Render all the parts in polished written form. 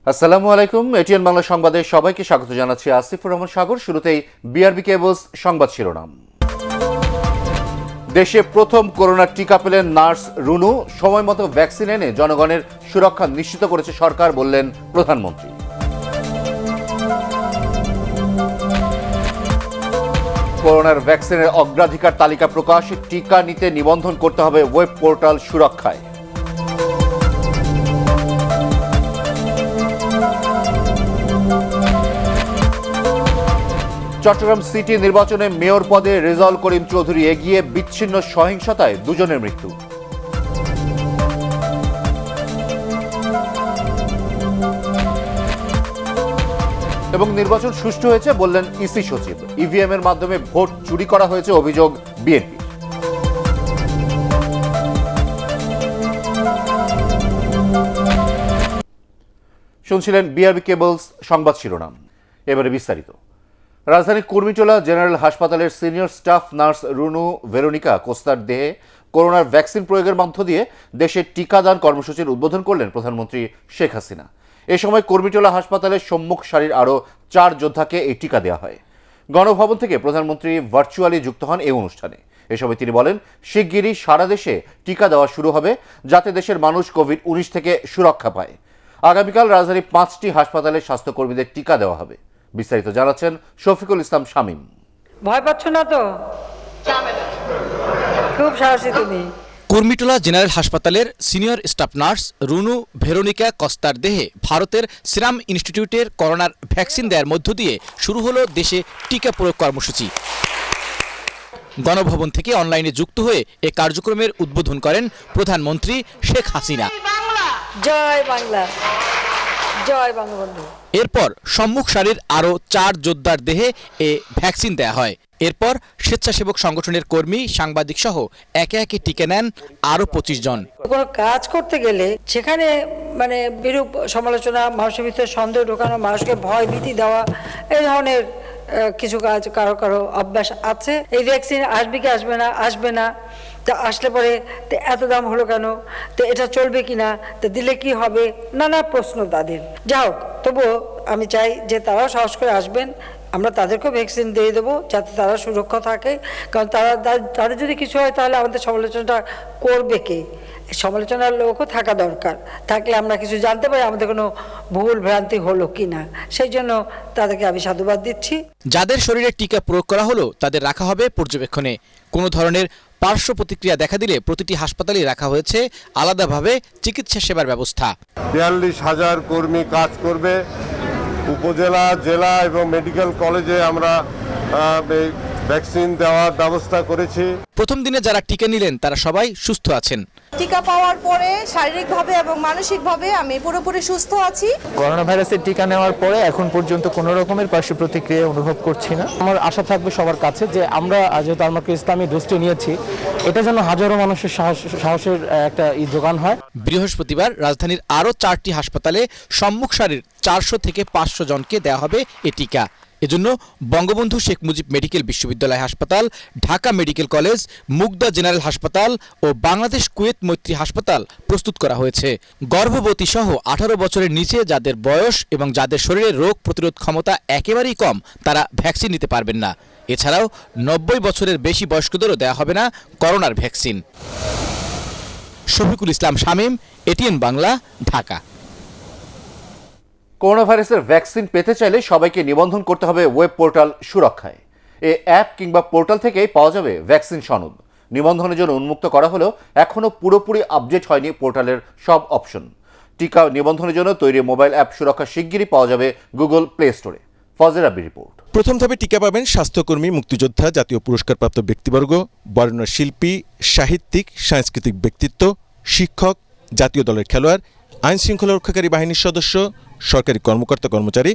আসসালামু আলাইকুম। এটিএন বাংলা সংবাদে সবাইকে স্বাগত জানাচ্ছি আসিফুর রহমান সাগর। শুরুতেই বিআরবি কেবলস সংবাদ শিরোনাম। দেশে প্রথম করোনার টিকা পেলেন নার্স রুনু। সময় মতো ভ্যাকসিন এনে জনগণের সুরক্ষা নিশ্চিত করেছে সরকার, বললেন প্রধানমন্ত্রী। করোনার ভ্যাকসিনের অগ্রাধিকার তালিকা প্রকাশ, টিকা নিতে নিবন্ধন করতে হবে ওয়েব পোর্টাল সুরক্ষায়। চট্টগ্রাম সিটি নির্বাচনে মেয়র পদে রেজাউল করিম চৌধুরী এগিয়ে, বিচ্ছিন্ন সহিংসতায় দুজনের মৃত্যু। এবং নির্বাচন সুষ্ঠু হয়েছে বললেন ইসি সচিব। ইভিএম এর মাধ্যমে ভোট চুরি করা হয়েছে অভিযোগ বিএনপি। শুনছিলেন বিআরবি কেবলস সংবাদ শিরোনাম। এবারে বিস্তারিত। রাজধানীর কুর্মিটোলা জেনারেল হাসপাতালের senior staff nurse Runu Veronica কোস্তার দেহে করোনার ভ্যাকসিন প্রয়োগের মধ্য দিয়ে দেশের টিকাদান কর্মসূচির উদ্বোধন করলেন প্রধানমন্ত্রী শেখ হাসিনা। এ সময় কুর্মিটোলা হাসপাতালের সম্মুখ সারির আরও 4 যোদ্ধাকে এই টিকা দেওয়া হয়। গণভবন থেকে প্রধানমন্ত্রী ভার্চুয়ালি যুক্ত হন এই অনুষ্ঠানে। এ সময় তিনি বলেন, শিগগিরই সারা দেশে টিকা দেওয়া শুরু হবে যাতে দেশের মানুষ কোভিড-19 থেকে সুরক্ষা পায়। আগামীকাল রাজধানীর 5টি হাসপাতালে স্বাস্থ্যকর্মীদের টিকা দেওয়া হবে। বিস্তারিত জানাচ্ছেন শফিকুল ইসলাম শামীম। ভয় পাচ্ছ না তো? খুব সাহসী তুমি। কুর্মিটোলা জেনারেল হাসপাতালের senior staff nurse Runu Veronica কস্তার দেহে ভারতের সিরাম ইনস্টিটিউটের করোনার ভ্যাকসিন দেওয়ার মধ্য দিয়ে শুরু হলো দেশে টিকা প্রয়োগ কর্মসূচি। গণভবন থেকে অনলাইনে যুক্ত হয়ে এ কার্যক্রমের উদ্বোধন করেন প্রধানমন্ত্রী শেখ হাসিনা। জয় বাংলা, জয় বঙ্গবন্ধু। এরপর সম্মুখ সারির আরও 4 যোদ্ধার দেহে এ ভ্যাকসিন দেয়া হয়। এরপর স্বেচ্ছাসেবক সংগঠনের কর্মী, সাংবাদিক সহ একে একে টিকা নেন আরও 25 জন। কোনো কাজ করতে গেলে সেখানে বিরূপ সমালোচনা, মানুষের ভিতরে সন্দেহ ঢোকানো, মানুষকে ভয় ভীতি দেওয়া, এই ধরনের কিছু কাজ কারো কারো অভ্যাস আছে। এই ভ্যাকসিন আসবে কি আসবে না, তা আসলে পরে এত দাম হলো কেন, তো এটা চলবে কিনা, তো দিলে কি হবে, নানা প্রশ্ন তাদের। যাই হোক, তবুও আমি চাই যে তারাও সাহস করে আসবেন। আমরা তাদেরকেও ভ্যাকসিন দিয়ে দেবো যাতে তারা সুরক্ষা থাকে। কারণ তাদের যদি কিছু হয় তাহলে আমাদের সমালোচনাটা করবে কে? সমালোচনার লোকও থাকা দরকার, থাকলে আমরা কিছু জানতে পারি আমাদের কোনো ভুল ভ্রান্তি হলো কি না। সেই জন্য তাদেরকে আমি সাধুবাদ দিচ্ছি। যাদের শরীরে টিকা প্রয়োগ করা হলো তাদের রাখা হবে পর্যবেক্ষণে। কোনো ধরনের পার্শ্ব প্রতিক্রিয়া দেখা দিলে প্রতিটি হাসপাতালেই রাখা হয়েছে আলাদাভাবে চিকিৎসা সেবার ব্যবস্থা। 42,000 কর্মী কাজ করবে। উপজেলা, জেলা এবং মেডিকেল কলেজে আমরা ভ্যাকসিন দেওয়ার ব্যবস্থা করেছি। প্রথম দিনে যারা টিকা নিলেন তারা সবাই সুস্থ আছেন। টিকা পাওয়ার পরে শারীরিকভাবে এবং মানসিকভাবে আমি পুরোপুরি সুস্থ আছি। করোনা ভাইরাসের টিকা নেওয়ার পরে এখন পর্যন্ত কোনো রকমের পার্শ্ব প্রতিক্রিয়া অনুভব করছি না। আমার আশা থাকবে সবার কাছে যে আমরা যেহেতু আমরা ইসলামী ডোজটি নিয়েছি, এটা যেন হাজারো মানুষের সাহসের একটা যোগান হয়। বৃহস্পতিবার রাজধানীর আরও 4টি হাসপাতালে সম্মুখ সারির 400 থেকে 500 জনকে দেওয়া হবে এ টিকা। এজন্য বঙ্গবন্ধু শেখ মুজিব মেডিকেল বিশ্ববিদ্যালয় হাসপাতাল, Dhaka medical college, Mugda general হাসপাতাল ও বাংলাদেশ কুয়েত মৈত্রী হাসপাতাল প্রস্তুত করা হয়েছে। গর্ভবতী সহ 18 বছরের নিচে যাদের বয়স এবং যাদের শরীরে রোগ প্রতিরোধ ক্ষমতা একেবারেই কম তারা ভ্যাকসিন নিতে পারবেন না। এছাড়াও 90 বছরের বেশি বয়স্কদেরও দেওয়া হবে না করোনার vaccine. Shafiqul Islam Shamim, ATN Bangla, Dhaka. Corona ভাইরাসের ভ্যাকসিন পেতে চাইলে সবাইকে নিবন্ধন করতে হবে ওয়েব পোর্টাল সুরক্ষায়। এই অ্যাপ কিংবা পোর্টাল থেকেই পাওয়া যাবে ভ্যাকসিন সনদ। নিবন্ধনের জন্য উন্মুক্ত করা হলেও এখনও পুরোপুরি আপডেট হয়নি পোর্টালের সব অপশন। টিকা নিবন্ধনের জন্য তৈরি মোবাইল অ্যাপ সুরক্ষা শিগগিরই পাওয়া যাবে গুগল প্লে স্টোরে। ফজের আবির রিপোর্ট। প্রথম ধাপে টিকা পাবেন স্বাস্থ্যকর্মী, মুক্তিযোদ্ধা, জাতীয় পুরস্কারপ্রাপ্ত ব্যক্তিবর্গ, বরেণ্য শিল্পী, সাহিত্যিক, সাংস্কৃতিক ব্যক্তিত্ব, শিক্ষক, জাতীয় দলের খেলোয়াড়, আইন শৃঙ্খলা রক্ষাকারী বাহিনীর সদস্য, সরকারি কর্মকর্তা কর্মচারী,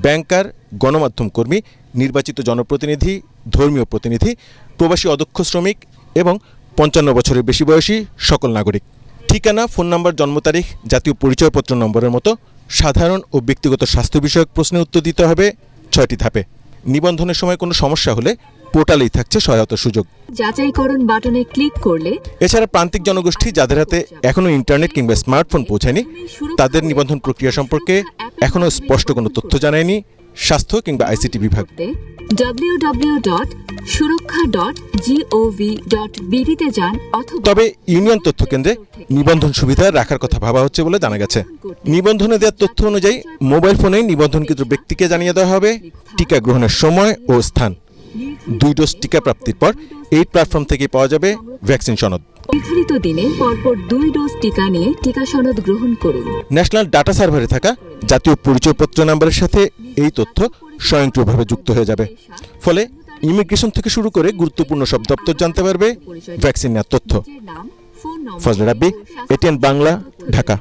ব্যাংকার, গণমাধ্যম কর্মী, নির্বাচিত জনপ্রতিনিধি, ধর্মীয় প্রতিনিধি, প্রবাসী অদক্ষ শ্রমিক এবং 55 বছরের বেশি বয়সী সকল নাগরিক। ঠিকানা, ফোন নম্বর, জন্ম তারিখ, জাতীয় পরিচয়পত্র নম্বরের মতো সাধারণ ও ব্যক্তিগত স্বাস্থ্য বিষয়ক প্রশ্নের উত্তর দিতে হবে 6টি ধাপে। নিবন্ধনের সময় কোনো সমস্যা হলে পোর্টালেই থাকছে সহায়তার সুযোগ। যাচাইকরণ বাটনে ক্লিক করলে এছাড়া প্রান্তিক জনগোষ্ঠী যাদের হাতে এখনো ইন্টারনেট কিংবা স্মার্টফোন পৌঁছায়নি তাদের নিবন্ধন প্রক্রিয়া সম্পর্কে এখনো স্পষ্ট কোনো তথ্য জানায়নি স্বাস্থ্য কিংবা আইসিটি বিভাগ। www.সুরক্ষা.gov.bd তে যান অথবা তবে ইউনিয়ন তথ্য কেন্দ্রে নিবন্ধন সুবিধা রাখার কথা ভাবা হচ্ছে বলে জানা গেছে। নিবন্ধনে দেওয়া তথ্য অনুযায়ী মোবাইল ফোনে নিবন্ধনকৃত ব্যক্তিকে জানিয়ে দেওয়া হবে টিকা গ্রহণের সময় ও স্থান। 2 ডোজ টিকা প্রাপ্তির পর এই প্ল্যাটফর্ম থেকে পাওয়া যাবে ভ্যাকসিন সনদ। নির্ধারিত দিনে পরপর 2 ডোজ টিকা নিয়ে টিকা সনদ গ্রহণ করুন। ন্যাশনাল ডাটা সার্ভারে থাকা জাতীয় পরিচয়পত্র নাম্বারের সাথে এই তথ্য স্বয়ংক্রিয়ভাবে যুক্ত হয়ে যাবে। ফলে ইমিগ্রেশন থেকে শুরু করে গুরুত্বপূর্ণ সব দপ্তর জানতে পারবে ভ্যাকসিন নেওয়ার তথ্য। ফজলে রাব্বি, এটিএন বাংলা, ঢাকা।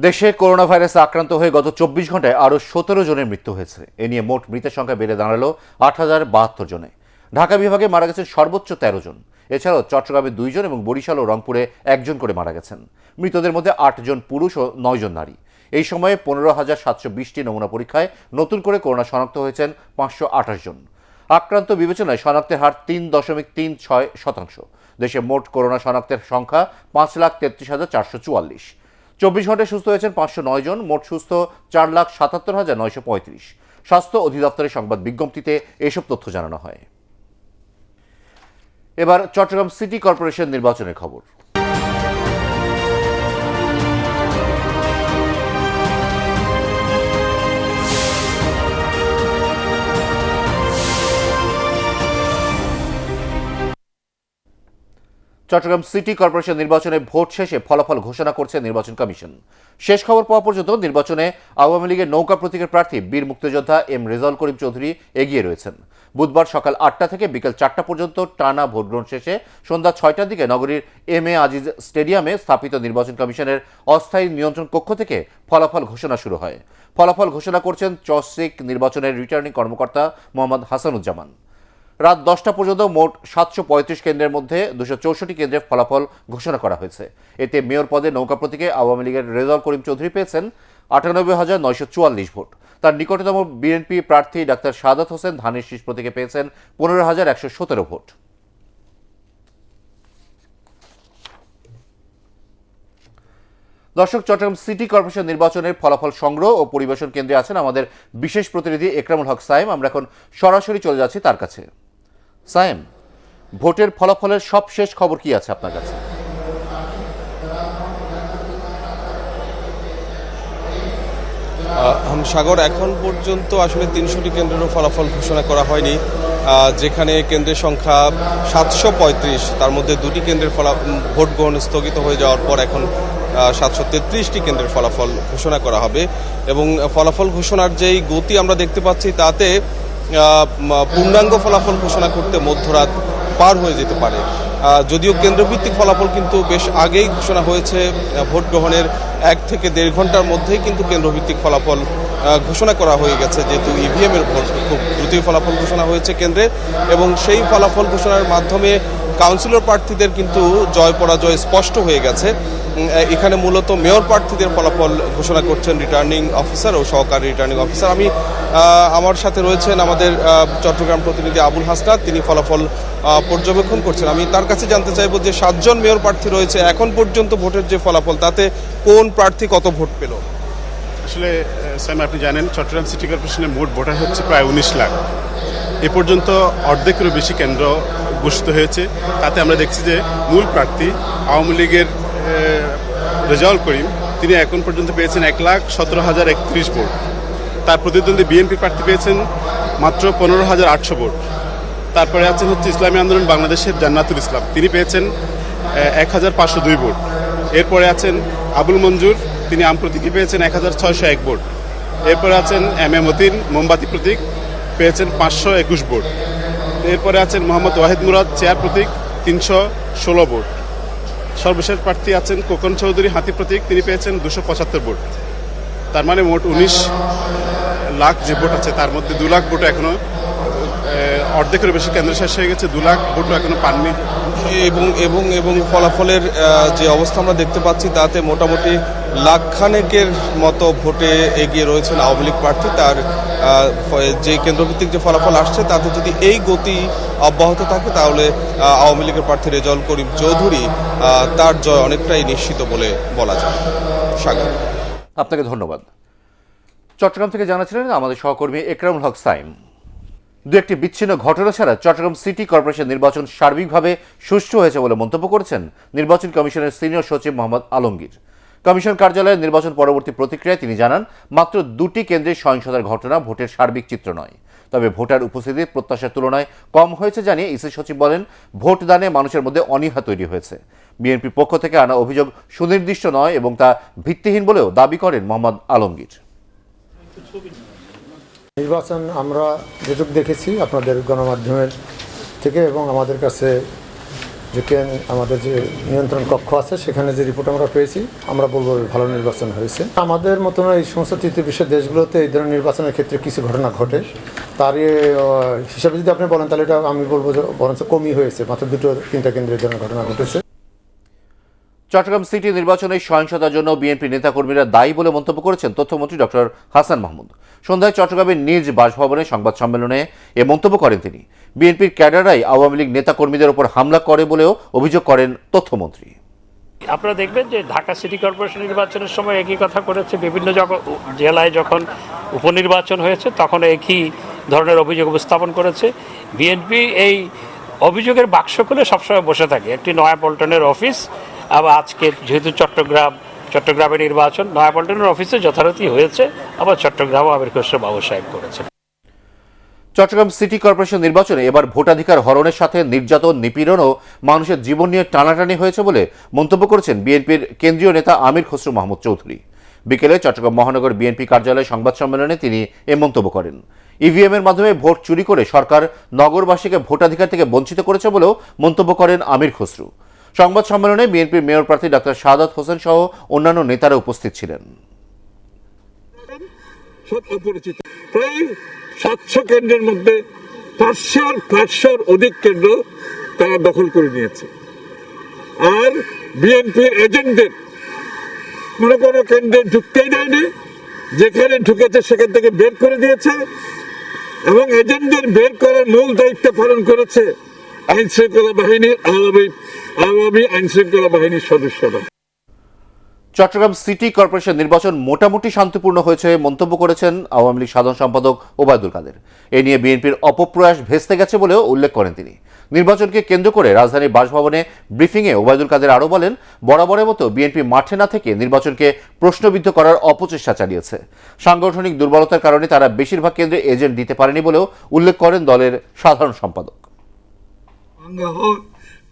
দেশে করোনা ভাইরাসে আক্রান্ত হয়ে গত 24 ঘন্টায় আরও 17 জনের মৃত্যু হয়েছে। এ নিয়ে মোট মৃতের সংখ্যা বেড়ে দাঁড়ালো 8,072 জনে। ঢাকা বিভাগে মারা গেছেন সর্বোচ্চ 13 জন। এছাড়াও চট্টগ্রামে 2 জন এবং বরিশাল ও রংপুরে 1 জন করে মারা গেছেন। মৃতদের মধ্যে 8 জন পুরুষ ও 9 জন নারী। এই সময়ে 15,720টি নমুনা পরীক্ষায় নতুন করে করোনা শনাক্ত হয়েছেন 528 জন। আক্রান্ত বিবেচনায় শনাক্তের হার 3.36%। দেশে মোট করোনা শনাক্তের সংখ্যা 5,33,444। 24 ঘন্টায় সুস্থ হয়েছেন 509 জন। মোট সুস্থ 4,77,935। স্বাস্থ্য অধিদপ্তরের সংবাদ বিজ্ঞপ্তিতে এসব তথ্য জানানো হয়। এবার চট্টগ্রাম সিটি কর্পোরেশন নির্বাচনের খবর। চট্টগ্রাম সিটি কর্পোরেশন নির্বাচনে ভোট শেষে ফলাফল ঘোষণা করছে নির্বাচন কমিশন। শেষ খবর পাওয়া পর্যন্ত নির্বাচনে আওয়ামী লীগের নৌকা প্রতীকের প্রার্থী বীর মুক্তিযোদ্ধা এম রেজাউল করিম চৌধুরী এগিয়ে রয়েছেন। বুধবার সকাল 8টা থেকে বিকেল 4টা পর্যন্ত টানা ভোট গ্রহণ শেষে সন্ধ্যা 6টার দিকে নগরীর এম এ আজিজ স্টেডিয়ামে স্থাপিত নির্বাচন কমিশনের অস্থায়ী নিয়ন্ত্রণ কক্ষ থেকে ফলাফল ঘোষণা শুরু হয়। ফলাফল ঘোষণা করছেন চসিক নির্বাচনের রিটার্নিং কর্মকর্তা মোহাম্মদ হাসানুজ্জামান। রাত 10টা পর্যন্ত মোট 735 কেন্দ্রের মধ্যে 264 কেন্দ্রের ফলাফল ঘোষণা করা হয়েছে। এতে মেয়র পদে নৌকা প্রতীকে আওয়ামী লীগের রেজাউল করিম চৌধুরী পেয়েছেন 98,944 ভোট। তার নিকটতম বিএনপি প্রার্থী ডাক্তার সাদাত হোসেন ধানের শীষ প্রতীকে পেয়েছেন 15,117 ভোট। দর্শক, চট্টগ্রাম সিটি কর্পোরেশন নির্বাচনের ফলাফল সংগ্রহ ও পরিবেশন কেন্দ্রে আছেন আমাদের বিশেষ প্রতিনিধি একরামুল হক সাইম। আমরা এখন সরাসরি চলে যাচ্ছি তার কাছে। সাইম, ভোটের ফলাফলের সবশেষ খবর কি আছে আপনার কাছে? সাগর, এখন পর্যন্ত আসলে 300টি কেন্দ্রেরও ফলাফল ঘোষণা করা হয়নি, যেখানে কেন্দ্রের সংখ্যা 735। তার মধ্যে 2টি কেন্দ্রের ভোট গ্রহণ স্থগিত হয়ে যাওয়ার পর এখন 733টি কেন্দ্রের ফলাফল ঘোষণা করা হবে। এবং ফলাফল ঘোষণার যেই গতি আমরা দেখতে পাচ্ছি তাতে পূর্ণাঙ্গ ফলাফল ঘোষণা করতে মধ্যরাত পার হয়ে যেতে পারে। যদিও কেন্দ্রভিত্তিক ফলাফল কিন্তু বেশ আগেই ঘোষণা হয়েছে, ভোট গ্রহণের 1 থেকে 1.5 ঘন্টার মধ্যেই কিন্তু কেন্দ্রভিত্তিক ফলাফল ঘোষণা করা হয়ে গেছে, যেহেতু ইভিএম এর ভোট খুব দ্রুতই ফলাফল ঘোষণা হয়েছে কেন্দ্রে। এবং সেই ফলাফল ঘোষণার মাধ্যমে কাউন্সিলর প্রার্থীদের কিন্তু জয় পরাজয় স্পষ্ট হয়ে গেছে। এখানে মূলত মেয়র প্রার্থীদের ফলাফল ঘোষণা করছেন রিটার্নিং অফিসার ও সহকারী রিটার্নিং অফিসার। আমার সাথে রয়েছেন আমাদের চট্টগ্রাম প্রতিনিধি আবুল হাসনাত, তিনি ফলাফল পর্যবেক্ষণ করছেন। আমি তার কাছে জানতে চাইব যে 7 জন মেয়র প্রার্থী রয়েছে, এখন পর্যন্ত ভোটের যে ফলাফল তাতে কোন প্রার্থী কত ভোট পেল? আসলে স্যাম, আপনি জানেন চট্টগ্রাম সিটি কর্পোরেশনের মোট ভোটার হচ্ছে প্রায় 19 লাখ। এ পর্যন্ত অর্ধেকেরও বেশি কেন্দ্র ঘোষিত হয়েছে। তাতে আমরা দেখছি যে মূল প্রার্থী আওয়ামী লীগের রেজাউল করিম, তিনি এখন পর্যন্ত পেয়েছেন 1,17,031 ভোট। তার প্রতিদ্বন্দ্বী বিএনপি প্রার্থী পেয়েছেন মাত্র 15,800 ভোট। তারপরে আছেন ইসলামী আন্দোলন বাংলাদেশের জান্নাতুল ইসলাম, তিনি পেয়েছেন 1,502 ভোট। এরপরে আছেন আবুল মঞ্জুর, তিনি আম প্রতীকে পেয়েছেন 1,601 ভোট। এরপরে আছেন এম এ মতিন, মোমবাতি প্রতীক, পেয়েছেন 521 ভোট। এরপরে আছেন মোহাম্মদ ওয়াহিদ মুরাদ, চেয়ার প্রতীক, 316 ভোট। সর্বশেষ প্রার্থী আছেন কোকন চৌধুরী, হাতি প্রতীক, তিনি পেয়েছেন 275 ভোট। তার মানে মোট 19 লাখ যে ভোট আছে তার মধ্যে 2 লাখ ভোট এখনো অর্ধেকেরও বেশি কেন্দ্র শেষ হয়ে গেছে, 2 লাখ ভোটও এখনো পাননি। এবং ফলাফলের যে অবস্থা আমরা দেখতে পাচ্ছি তাতে মোটামুটি লাখখানেকের মতো ভোটে এগিয়ে রয়েছেন আওয়ামী লীগ প্রার্থী। তার যে কেন্দ্রভিত্তিক যে ফলাফল আসছে তাতে যদি এই গতি অব্যাহত থাকে তাহলে আওয়ামী লীগের প্রার্থী রেজাউল করিম চৌধুরী তার জয় অনেকটাই নিশ্চিত বলে বলা যায়। স্বাগত। আপনাকে ধন্যবাদ। চট্টগ্রাম থেকে জানাচ্ছিলেন আমাদের সহকর্মী একরামুল হক সাইম। দু একটি বিচ্ছিন্ন ঘটনা ছাড়া চট্টগ্রাম সিটি কর্পোরেশন নির্বাচন সার্বিকভাবে সুষ্ঠু হয়েছে বলে মন্তব্য করেছেন নির্বাচন কমিশনের সিনিয়র সচিব মোহাম্মদ আলমগীর। কমিশন কার্যালয়ের নির্বাচন পরবর্তী প্রতিক্রিয়ায় তিনি জানান, মাত্র 2টি কেন্দ্রে সহিংসতার ঘটনা ভোটের সার্বিক চিত্র নয়, তবে ভোটার উপস্থিতি প্রত্যাশার তুলনায় কম হয়েছে জানিয়ে ইসি সচিব বলেন, ভোটদানে মানুষের মধ্যে অনীহা তৈরি হয়েছে। বিএনপির পক্ষ থেকে আনা অভিযোগ সুনির্দিষ্ট নয় এবং তা ভিত্তিহীন বলেও দাবি করেন মোহাম্মদ আলমগীর। নির্বাচন আমরা যেটুকু দেখেছি আপনাদের গণমাধ্যমের থেকে এবং আমাদের কাছে আমাদের যে নিয়ন্ত্রণ কক্ষ আছে সেখানে যে রিপোর্ট আমরা পেয়েছি, আমরা বলবো ভালো নির্বাচন হয়েছে। আমাদের মতন এই সমস্ত তৃতীয় বিশ্বের দেশগুলোতে এই ধরনের নির্বাচনের ক্ষেত্রে কিছু ঘটনা ঘটে, তার হিসাবে যদি আপনি বলেন তাহলে এটা আমি বলবো যে বরঞ্চ কমই হয়েছে, মাত্র 2-3টা কেন্দ্রে এই ধরনের ঘটনা ঘটেছে। চট্টগ্রাম সিটি নির্বাচনে সহিংসতার জন্য বিএনপি নেতাকর্মীরা দায়ী বলে মন্তব্য করেছেন তথ্যমন্ত্রী ডক্টর হাসান মাহমুদ। সন্ধ্যায় চট্টগ্রামের নিজ বাসভবনে সংবাদ সম্মেলনে এ মন্তব্য করেন তিনি। বিএনপির ক্যাডাররাই আওয়ামী লীগ নেতাকর্মীদের উপর হামলা করে বলেও অভিযোগ করেন তথ্যমন্ত্রী। আপনারা দেখবেন যে ঢাকা সিটি কর্পোরেশন নির্বাচনের সময় একই কথা করেছে, বিভিন্ন জেলায় যখন উপনির্বাচন হয়েছে তখন একই ধরনের অভিযোগ উপস্থাপন করেছে। বিএনপি এই অভিযোগের বাক্স খুলে সবসময় বসে থাকে। একটি নয়াপল্টনের অফিস, আবার আজকে যেহেতু চট্টগ্রামের নির্বাচন, নয়াপল্টনের অফিসে যথারীতি হয়েছে, আবার চট্টগ্রামও আমির খসরু বাবু সাহেব করেছেন। চট্টগ্রাম সিটি কর্পোরেশন নির্বাচনে এবার ভোটাধিকার হরণের সাথে নির্যাতন, নিপীড়ন ও মানুষের জীবন নিয়ে টানাটানি হয়েছে বলে মন্তব্য করেছেন বিএনপির কেন্দ্রীয় নেতা আমির খসরু মাহমুদ চৌধুরী। বিকেলে চট্টগ্রাম মহানগর বিএনপি কার্যালয়ে সংবাদ সম্মেলনে তিনি এ মন্তব্য করেন। ইভিএম এর মাধ্যমে ভোট চুরি করে সরকার নগরবাসীকে ভোটাধিকার থেকে বঞ্চিত করেছে বলেও মন্তব্য করেন আমির খসরু। সংবাদ সম্মেলনে বিএনপির মেয়র প্রার্থী ডাক্তার শাহাদাত হোসেন সহ অন্যান্য নেতারা উপস্থিত ছিলেন। প্রায় 700 কেন্দ্রের মধ্যে 500 অধিক কেন্দ্র তারা দখল করে নিয়েছে। আর বিএনপির এজেন্টদের কোনো কেন্দ্রে ঢুকতেই দেয়নি, যেখানে ঢুকেছে সেখান থেকে বের করে দিয়েছে এবং এজেন্টদের বের করার মূল দায়িত্ব পালন করেছে আইন শৃঙ্খলা বাহিনীর আওয়ামী আইন শৃঙ্খলা বাহিনীর সদস্যরা। চট্টগ্রাম সিটি কর্পোরেশন নির্বাচন মোটামুটি শান্তিপূর্ণ হয়েছে মন্তব্য করেছেন আওয়ামী লীগ সাধারণ সম্পাদক ওবায়দুল কাদের। এ নিয়ে বিএনপির অপপ্রয়াস ভেস্তে গেছে বলেও উল্লেখ করেন তিনি। নির্বাচনকে কেন্দ্র করে রাজধানীর বাসভবনে ব্রিফিংয়ে ওবায়দুল কাদের আরও বলেন, বরাবরের মতো বিএনপি মাঠে না থেকে নির্বাচনকে প্রশ্নবিদ্ধ করার অপচেষ্টা চালিয়েছে। সাংগঠনিক দুর্বলতার কারণে তারা বেশিরভাগ কেন্দ্রে এজেন্ট দিতে পারেনি বলেও উল্লেখ করেন দলের সাধারণ সম্পাদক।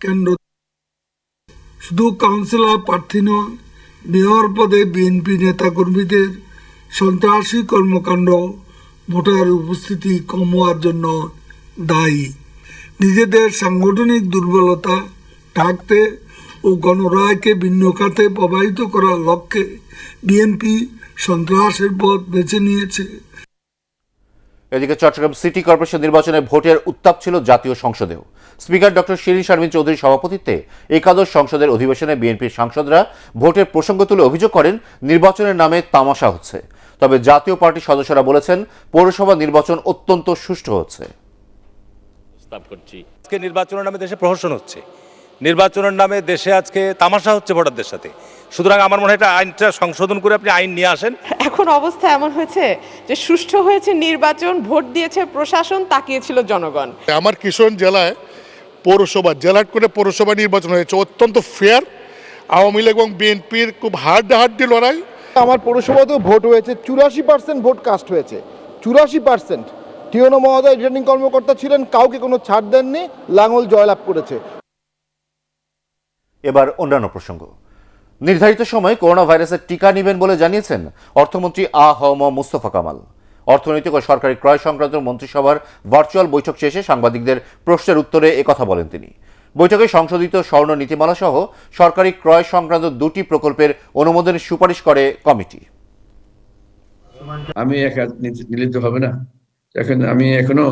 কেন্দ্র শুধু কাউন্সিলর প্রার্থী নয়, মেয়র পদে বিএনপি নেতাকর্মীদের সন্ত্রাসী কর্মকাণ্ড ভোটার উপস্থিতি কম হওয়ার জন্য দায়ী। নিজেদের সাংগঠনিক দুর্বলতা ঢাকতে ও গণরায়কে ভিন্ন খাতে প্রবাহিত করার লক্ষ্যে বিএনপি সন্ত্রাসের পথ বেছে নিয়েছে। এদিকে চট্টগ্রাম সিটি কর্পোরেশন নির্বাচনে ভোটের উত্তাপ ছিল জাতীয় সংসদেও। স্পিকার ডক্টর শিরিন শারমিন চৌধুরীর সভাপতিত্বে একাদশ সংসদের অধিবেশনে বিএনপির সাংসদরা ভোটের প্রসঙ্গ তুলে অভিযোগ করেন, নির্বাচনের নামে তামাশা হচ্ছে। তবে জাতীয় পার্টির সদস্যরা বলেছেন, পৌরসভা নির্বাচন অত্যন্ত সুষ্ঠু হচ্ছে। আজকে নির্বাচনের নামে দেশে প্রহসন হচ্ছে, নির্বাচনের নামে দেশে আজকে তামাশা হচ্ছে ভোটারদের সাথে। সুতরাং আমার মনে হয় এটা আইনটা সংশোধন করে আপনি আইন নিয়ে আসেন। এখন অবস্থা এমন হয়েছে যে সুষ্ঠু হয়েছে নির্বাচন, ভোট দিয়েছে প্রশাসন, তাকিয়েছিল জনগণ। আমার কিশোর জেলায় পৌরসভা জেলাট করে পৌরসভা নির্বাচন হয়েছে, অত্যন্ত ফেয়ার। আওয়ামী লীগ এবং বিএনপির খুব হাড্ডাহাড্ডি লড়াই। আমার পৌরসভাতেও ভোট হয়েছে, 84% ভোট কাস্ট হয়েছে, 84%। টিওনো মহোদয় রিটার্নিং কর্মকর্তা ছিলেন, কাউকে কোনো ছাড় দেননি, লাঙ্গল জয়লাভ করেছে। এবার অন্যান্য প্রসঙ্গ। নির্ধারিত সময়ে করোনা ভাইরাসের টিকা নেবেন বলে জানিয়েছেন অর্থমন্ত্রী আ.হ.ম মুস্তফা কামাল। অর্থনৈতিক ও সরকারি ক্রয় সংক্রান্ত মন্ত্রিসভার ভার্চুয়াল বৈঠক শেষে সাংবাদিকদের প্রশ্নের উত্তরে একথা বলেন তিনি। বৈঠকে সংশোধিত স্বর্ণ নীতিমালা সহ সরকারি ক্রয় সংক্রান্ত 2টি প্রকল্পের অনুমোদনের সুপারিশ করে কমিটি। আমি একা নিলে তো হবে না, এখন আমি এখনো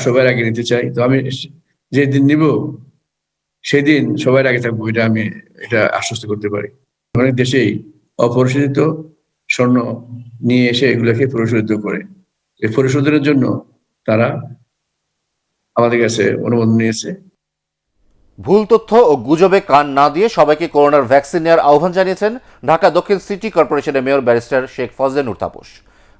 সবার আগে নিতে চাই। তো আমি যেদিন নিব সেদিন সবার আগে থাকবো, এটা আমি আশ্বস্ত করতে পারি। অনেক দেশেই অপরিশোধিত স্বর্ণ নিয়ে এসে এগুলোকে পরিশোধিত করে। এই পরিশোধনের জন্য তারা আমাদের কাছে অনুমোদন নিয়েছে। ভুল তথ্য ও গুজবে কান না দিয়ে সবাইকে করোনার ভ্যাকসিন নেওয়ার আহ্বান জানিয়েছেন ঢাকা দক্ষিণ সিটি কর্পোরেশনের মেয়র ব্যারিস্টার শেখ ফজলে নূর তাপস।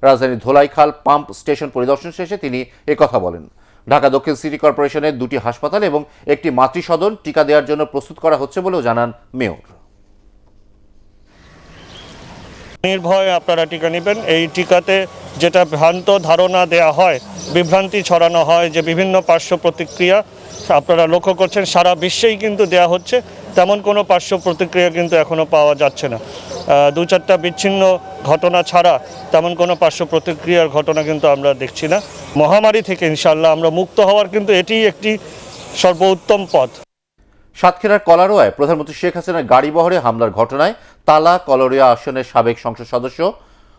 রাজধানীর ধোলাইখাল পাম্প স্টেশন পরিদর্শন শেষে তিনি একথা বলেন। ঢাকা দক্ষিণ সিটি কর্পোরেশনের 2টি হাসপাতাল এবং একটি মাতৃসদন টিকা দেওয়ার জন্য প্রস্তুত করা হচ্ছে বলেও জানান মেয়র। নির্ভয়ে আপনারা টিকা নেবেন। এই টিকাতে যেটা ভ্রান্ত ধারণা দেয়া হয়, বিভ্রান্তি ছড়ানো হয় যে বিভিন্ন পার্শ্ব প্রতিক্রিয়া আপনারা লক্ষ্য করছেন সারা বিশ্বেই কিন্তু দেয়া হচ্ছে, তেমন কোনো পার্শ্ব প্রতিক্রিয়া কিন্তু এখনও পাওয়া যাচ্ছে না। 2-4টা বিচ্ছিন্ন ঘটনা ছাড়া তেমন কোনো পার্শ্ব প্রতিক্রিয়ার ঘটনা কিন্তু আমরা দেখছি না। মহামারী থেকে ইনশাআল্লাহ আমরা মুক্ত হওয়ার কিন্তু এটিই একটি সর্বোত্তম পথ। সাতক্ষীরার কলারোয়ায় প্রধানমন্ত্রী শেখ হাসিনার গাড়িবহরে হামলার ঘটনায় তালা কলারোয়া আসনের সাবেক সংসদ সদস্য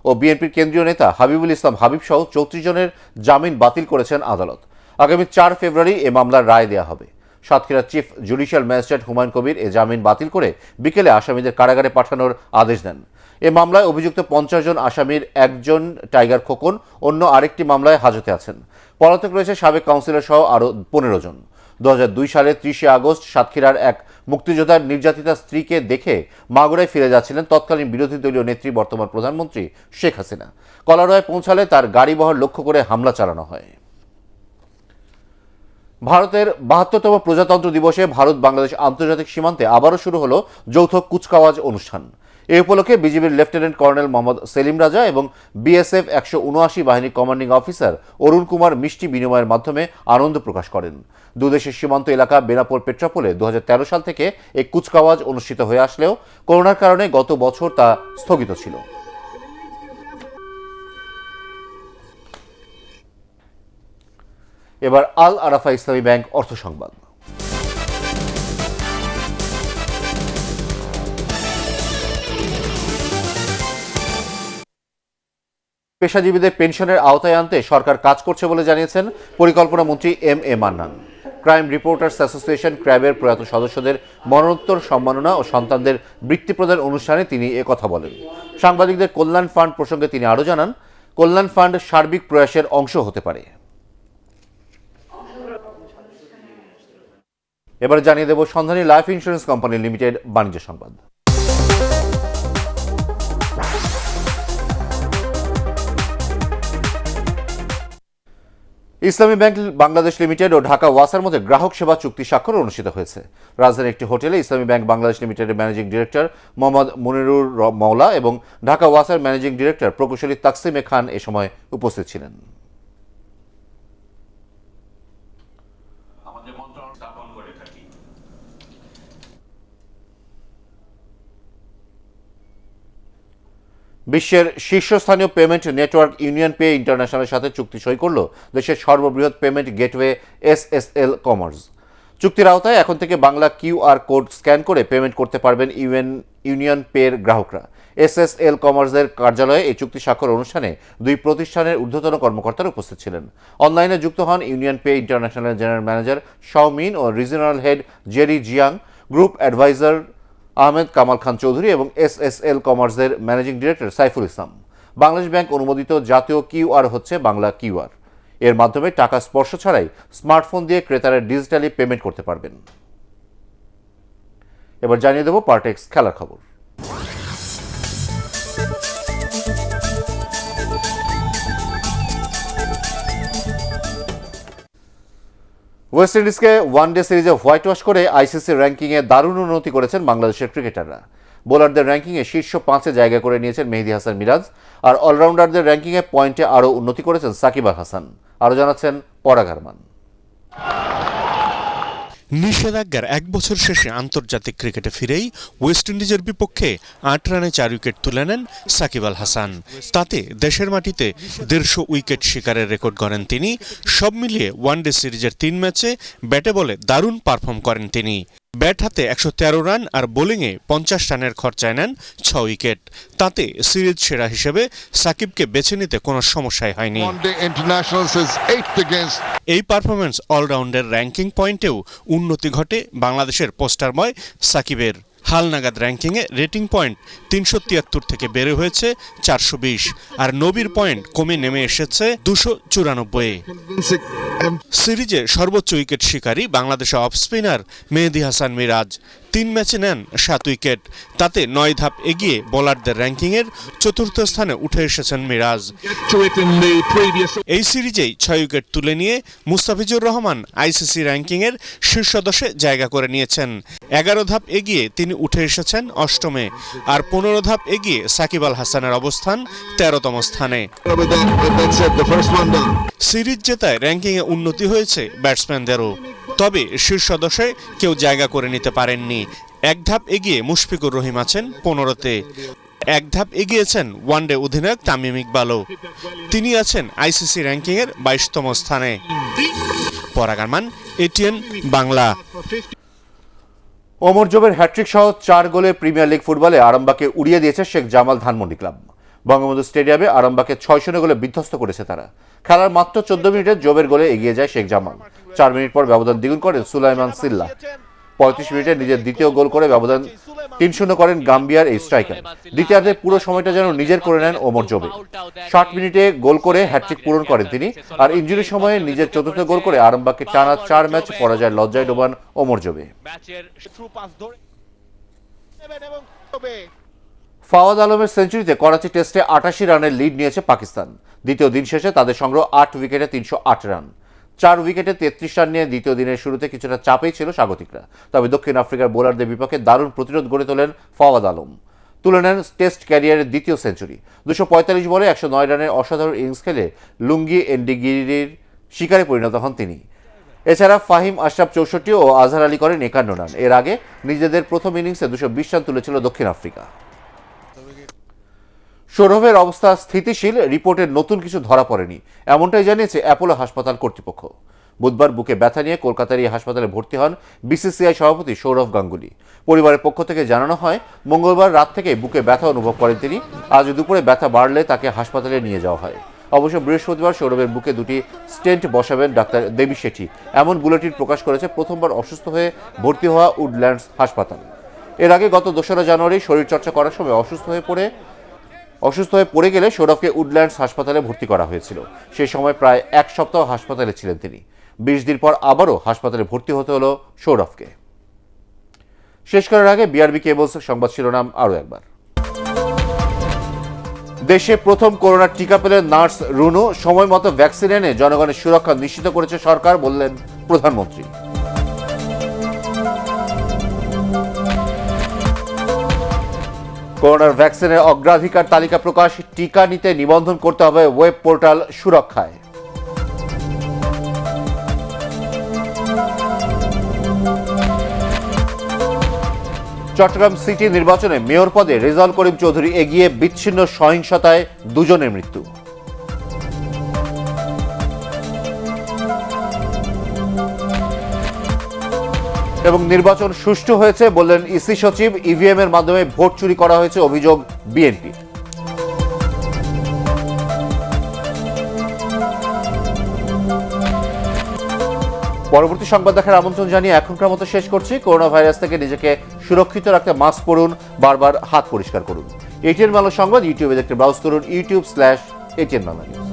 ও বিএনপির কেন্দ্রীয় নেতা হাবিবুল ইসলাম হাবিব সহ 34 জনের জামিন বাতিল করেছেন আদালত। আগামী 4 ফেব্রুয়ারি এ মামলার রায় দেয়া হবে। Satkhira chief judicial magistrate Humayun Kabir এ জামিন বাতিল করে বিকেলে আসামিদের কারাগারে পাঠানোর আদেশ দেন। এ মামলায় অভিযুক্ত 50 জন আসামির একজন টাইগার খোকন অন্য আরেকটি মামলায় হাজতে আছেন। পলাতক রয়েছে সাবেক কাউন্সিলর সহ আরও 15 জন। 2002 সালের 30 আগস্ট সাতক্ষীরার এক মুক্তিযোদ্ধার নির্যাতিতা স্ত্রীকে দেখে মাগুরায় ফিরে যাচ্ছিলেন তৎকালীন বিরোধী দলীয় নেত্রী বর্তমান প্রধানমন্ত্রী শেখ হাসিনা। কলারোয়ায় পৌঁছালে তার গাড়িবহর লক্ষ্য করে হামলা চালানো হয়। ভারতের 72তম প্রজাতন্ত্র দিবসে ভারত বাংলাদেশ আন্তর্জাতিক সীমান্তে আবারও শুরু হলো যৌথ কুচকাওয়াজ অনুষ্ঠান। এই উপলক্ষে বিজিবির লেফটেন্যান্ট কর্নেল মোহাম্মদ সেলিম রাজা এবং বিএসএফ 179 বাহিনীর কমান্ডিং অফিসার অরুণ কুমার মিষ্টি বিনিময়ের মাধ্যমে আনন্দ প্রকাশ করেন। দুদেশের সীমান্ত এলাকা বেনাপোল পেট্রাপোলে 2013 সাল থেকে এই কুচকাওয়াজ অনুষ্ঠিত হয়ে আসলেও করোনার কারণে গত বছর তা স্থগিত ছিল। এবার আল আরাফা ইসলামী ব্যাংক অর্থ সংবাদ। পেশাজীবীদের পেনশনের আওতায় আনতে সরকার কাজ করছে বলে জানিয়েছেন পরিকল্পনা মন্ত্রী M A Mannan. Crime reporters association ক্র্যাবের প্রয়াত সদস্যদের মরণোত্তর সম্মাননা ও সন্তানদের বৃত্তি প্রদান অনুষ্ঠানে তিনি একথা বলেন। সাংবাদিকদের কল্যাণ ফান্ড প্রসঙ্গে তিনি আরও জানান, কল্যাণ ফান্ড সার্বিক প্রয়াসের অংশ হতে পারে। এবার জানিয়ে দেব সন্ধানী লাইফ ইন্স্যুরেন্স কোম্পানি লিমিটেড বাণিজ্য সংবাদ। ইসলামী ব্যাংক বাংলাদেশ লিমিটেড ও ঢাকা ওয়াসার মধ্যে গ্রাহক সেবা চুক্তি স্বাক্ষর অনুষ্ঠিত হয়েছে। রাজধানীর একটি হোটেলে ইসলামী ব্যাংক বাংলাদেশ লিমিটেডের ম্যানেজিং ডিরেক্টর মোহাম্মদ মনিরুর মওলা এবং ঢাকা ওয়াসার ম্যানেজিং ডিরেক্টর প্রকৌশলী তাকসিমে খান এ সময় উপস্থিত ছিলেন। বিশ্বের শীর্ষস্থানীয় পেমেন্ট নেটওয়ার্ক ইউনিয়ন পে ইন্টারন্যাশনালের সাথে চুক্তি সই করল দেশের সর্ববৃহৎ পেমেন্ট গেটওয়ে এসএসএল কমার্স। চুক্তির আওতায় এখন থেকে বাংলা কিউআর কোড স্ক্যান করে পেমেন্ট করতে পারবেন ইউনিয়ন পের গ্রাহকরা। এসএসএল কমার্সের কার্যালয়ে এই চুক্তি স্বাক্ষর অনুষ্ঠানে দুই প্রতিষ্ঠানের ঊর্ধ্বতন কর্মকর্তারা উপস্থিত ছিলেন। অনলাইনে যুক্ত হন UnionPay international general manager Shaomin ও regional head Jerry Jiang, group adviser Ahmed Kamal Khan Chowdhury এবং এসএসএল কমার্সের managing director Saiful Islam. Bangladesh bank অনুমোদিত জাতীয় কিউআর হচ্ছে বাংলা কিউআর। এর মাধ্যমে টাকা স্পর্শ ছাড়াই স্মার্টফোন দিয়ে ক্রেতারা ডিজিটালি পেমেন্ট করতে পারবেন। এবার জানিয়ে দেব পার্টেক্স খেলার খবর। ওয়েস্ট ইন্ডিজকে ওয়ানডে সিরিজে হোয়াইট ওয়াশ করে আইসিসি র্যাঙ্কিংয়ে দারুণ উন্নতি করেছেন বাংলাদেশের ক্রিকেটাররা। বোলারদের র্যাঙ্কিংয়ে শীর্ষ 5-এ জায়গা করে নিয়েছেন মেহেদী হাসান মিরাজ, আর অলরাউন্ডারদের র্যাঙ্কিংয়ে পয়েন্টে আরও উন্নতি করেছেন সাকিব আল হাসান। আরও জানাচ্ছেন পরাগ আরমান। নিষেধাজ্ঞার 1 বছর শেষে আন্তর্জাতিক ক্রিকেটে ফিরেই ওয়েস্ট ইন্ডিজের বিপক্ষে 8 রানে 4 উইকেট তুলে নেন সাকিব আল হাসান। তাতে দেশের মাটিতে 150 উইকেট শিকারের রেকর্ড গড়েন তিনি। সব মিলিয়ে ওয়ানডে সিরিজের 3 ম্যাচে ব্যাটে বলে দারুণ পারফর্ম করেন তিনি। ব্যাট হাতে 113 রান আর বোলিংয়ে 50 রানের খরচায় নেন 6 উইকেট। তাতে সিরিজ সেরা হিসেবে সাকিবকে বেছে নিতে কোনো সমস্যাই হয়নি। এই পারফরম্যান্স অলরাউন্ডের র্যাঙ্কিং পয়েন্টেও উন্নতি ঘটে বাংলাদেশের পোস্টার বয় সাকিবের। হালনাগাদ র্যাঙ্কিংয়ে রেটিং পয়েন্ট 373 থেকে বেড়ে হয়েছে 420, আর নবীর পয়েন্ট কমে নেমে এসেছে 294-এ। সিরিজে সর্বোচ্চ উইকেট শিকারী বাংলাদেশের অফ স্পিনার মেহেদী হাসান মিরাজ 3 ম্যাচে নেন 7 উইকেট। তাতে 9 ধাপ এগিয়ে বোলারদের র্যাঙ্কিংয়ের 4র্থ স্থানে উঠে এসেছেন মিরাজ। এই সিরিজেই 6 উইকেট তুলে নিয়ে মুস্তাফিজুর রহমান আইসিসি র্যাঙ্কিংয়ের শীর্ষ 10-এ জায়গা করে নিয়েছেন। 11 ধাপ এগিয়ে তিনি উঠে এসেছেন 8মে, আর 15 ধাপ এগিয়ে সাকিব আল হাসানের অবস্থান 13তম স্থানে। সিরিজ জেতায় র্যাঙ্কিংয়ে উন্নতি হয়েছে ব্যাটসম্যানদেরও, তবে শীর্ষ 10-এ কেউ জায়গা করে নিতে পারেননি। 1 ধাপ এগিয়ে মুশফিকুর রহিম আছেন 15তে। 1 ধাপ এগিয়েছেন ওয়ানডে অধিনায়ক তামিম ইকবালও, তিনি আছেন আইসিসি র্যাঙ্কিংয়ের 22তম স্থানে। পরাগ আরমান, এটিএন বাংলা। ওমর জবের হ্যাট্রিক সহ 4 গোলে প্রিমিয়ার লিগ ফুটবলে আরামবাগকে উড়িয়ে দিয়েছে শেখ জামাল ধানমন্ডি ক্লাব। বঙ্গবন্ধু স্টেডিয়ামে আরামবাগকে 6-0 গোলে বিধ্বস্ত করেছে তারা। খেলার মাত্র 14 মিনিটে জবের গোলে এগিয়ে যায় শেখ জামাল। 4 মিনিট পর ব্যবধান দ্বিগুণ করেন সুলাইমান সিল্লা। 35 মিনিটে নিজের দ্বিতীয় গোল করে ব্যবধান 3-0 করেন গাম্বিয়ার এই স্ট্রাইকার। দ্বিতীয়ার্ধে পুরো সময়টা যেন নিজের করে নেন ওমর জবে। 60 মিনিটে গোল করে হ্যাট্রিক পূরণ করেন তিনি, আর ইনজুরির সময়ে নিজের 4র্থ গোল করে আরামবাগকে টানা 4 ম্যাচ পরাজয়ের লজ্জায় ডোবান ওমর জবে। ফাওয়াদ আলমের সেঞ্চুরিতে করাচি টেস্টে 88 রানের লিড নিয়েছে পাকিস্তান। দ্বিতীয় দিন শেষে তাদের সংগ্রহ 8 উইকেটে 308 রান। 4 উইকেটে 33 রান নিয়ে দ্বিতীয় দিনের শুরুতে কিছুটা চাপেই ছিল স্বাগতিকরা, তবে দক্ষিণ আফ্রিকার বোলারদের বিপক্ষে দারুণ প্রতিরোধ গড়ে তোলেন ফাওয়াদ আলম। তুলে নেন টেস্ট ক্যারিয়ারের দ্বিতীয় সেঞ্চুরি। 245 বলে 109 রানের অসাধারণ ইনিংস খেলে লুঙ্গি এন্ডিগিরির শিকারে পরিণত হন তিনি। এছাড়া ফাহিম আশরাফ 64 ও আজহার আলী করেন 51 রান। এর আগে নিজেদের প্রথম ইনিংসে 220 রান তুলেছিল দক্ষিণ আফ্রিকা। সৌরভের অবস্থা স্থিতিশীল, রিপোর্টের নতুন কিছু ধরা পড়েনি, এমনটাই জানিয়েছে অ্যাপোলো হাসপাতাল কর্তৃপক্ষ। বুধবার বুকে ব্যথা নিয়ে কলকাতার এই হাসপাতালে ভর্তি হন বিসিসিআই সভাপতি সৌরভ গাঙ্গুলি। পরিবারের পক্ষ থেকে জানানো হয়, মঙ্গলবার রাত থেকে বুকে ব্যথা অনুভব করেন তিনি। আজ দুপুরে ব্যথা বাড়লে তাকে হাসপাতালে নিয়ে যাওয়া হয়। অবশ্য বৃহস্পতিবার সৌরভের বুকে 2টি স্টেন্ট বসাবেন ডাক্তার দেবী শেঠি, এমন বুলেটিন প্রকাশ করেছে প্রথমবার অসুস্থ হয়ে ভর্তি হওয়া উডল্যান্ডস হাসপাতাল। এর আগে গত 2রা জানুয়ারি শরীরচর্চা করার সময় অসুস্থ হয়ে পড়ে গেলে সৌরভকে উডল্যান্ডস হাসপাতালে ভর্তি করা হয়েছিল। সেই সময় প্রায় 1 সপ্তাহ হাসপাতালে ছিলেন তিনি। 20 দিন পর আবারও হাসপাতালে ভর্তি হতে হলো সৌরভকে। শেষ করার আগে বিআরবি কেবলস সংবাদ শিরোনাম আরও একবার। দেশে প্রথম করোনার টিকা পেলেন নার্স রুনু। সময় মতো ভ্যাকসিন এনে জনগণের সুরক্ষা নিশ্চিত করেছে সরকার, বললেন প্রধানমন্ত্রী। করোনার ভ্যাকসিনের অগ্রাধিকার তালিকা প্রকাশ, টিকা নিতে নিবন্ধন করতে হবে ওয়েব পোর্টাল সুরক্ষায়। চট্টগ্রাম সিটি নির্বাচনে মেয়র পদে রেজাউল করিম চৌধুরী এগিয়ে, বিচ্ছিন্ন সহিংসতায় 2 জনের মৃত্যু। এবং নির্বাচন সুষ্ঠু হয়েছে বললেন ইসি সচিব। ইভিএম এর মাধ্যমে ভোট চুরি করা হয়েছে অভিযোগ বিএনপি। পরবর্তী সংবাদ দেখার আমন্ত্রণ জানিয়ে এখনকার মতো শেষ করছি। করোনা ভাইরাস থেকে নিজেকে সুরক্ষিত রাখতে মাস্ক পরুন, বারবার হাত পরিষ্কার করুন। এটিএন বাংলা সংবাদ ইউটিউবে দেখতে ব্রাউজ করুন youtube/ATN Bangla News।